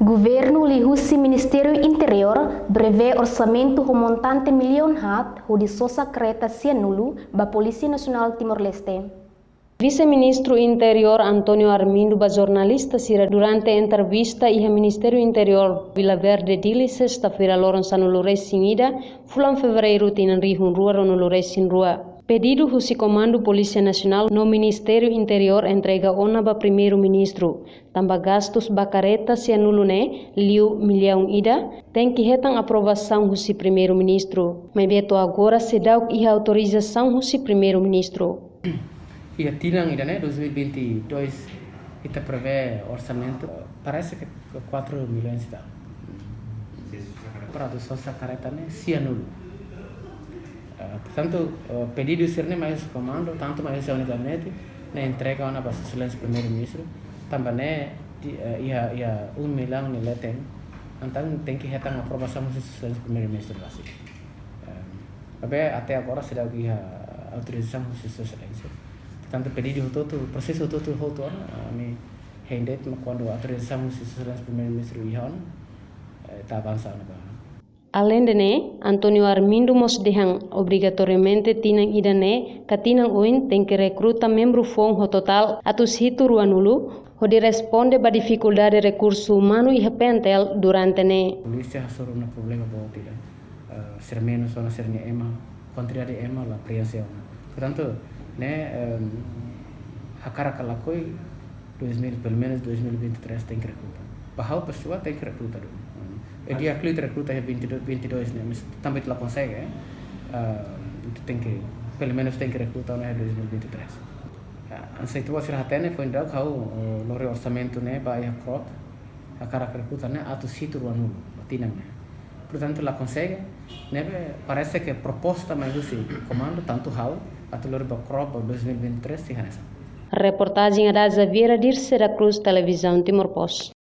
Governo lihusi Ministério Interior breve orçamento montante milhão hat de sosa kereta sianulu ba Polisi Nasional Timor-Leste. Vice-Ministro Interior Antônio Armindo ba jornalista sira durante entrevista iha Ministério Interior Vila Verde dili sexta-feira loronsa no Lourenço fulan fevereiro tinan rihun rua no Lourenço rua. Pedido husi Comando Polícia Nacional no Ministério Interior entrega ona ba Primeiro-Ministro. Tambah gastos bacareta sianulune liu milhão ida tem que hetang aprovação husi Primeiro-Ministro. Mas beto agora se dá iha autorização husi Primeiro-Ministro. Ia tinang ida né 2022 kita prevê orçamento parece que 4 milhões está. Para só careta né sianulo. Portanto, pedido ser mais comando, tanto mais a unidade, né entrega uma base silêncio primeiro-ministro, também né ia 1 milhão nele então tem que retar uma aprovação do silêncio primeiro-ministro base. Até agora será que a autorização do silêncio. Portanto, pedido todo, processo todo me hendet quando a autorização do silêncio primeiro-ministro ia está avançando. Além de Antônio Armindo mos dehang obrigatoriamente tinang idane katinang oin tem que recruta membro fong ho total atus hitu ruanulu ho de responde ba dificuldade recurso humano e pentel durante ne. Polícia hasor um problema bom tidak. Ser menos ou ser ni ema contra de ema la preação. Portanto, hakara kalakoi 2000 pelo menos 2023 tem que recrutar. Bahau pessoa tem que recrutar. Dia que recruta é 22 né, mas também lá consegue, tem que pelo menos tem que recrutar né 2023. A situação até né foi ainda kau lori orçamento né vai a crop a cara recruta né ato situ ruanu tinang né. Portanto lá consegue né parece que a proposta mais do comando tanto hau ato lori ba crop 2023 tinha nessa. Reportagem da Xaviera Dirce da Cruz Televisão Timor-Post.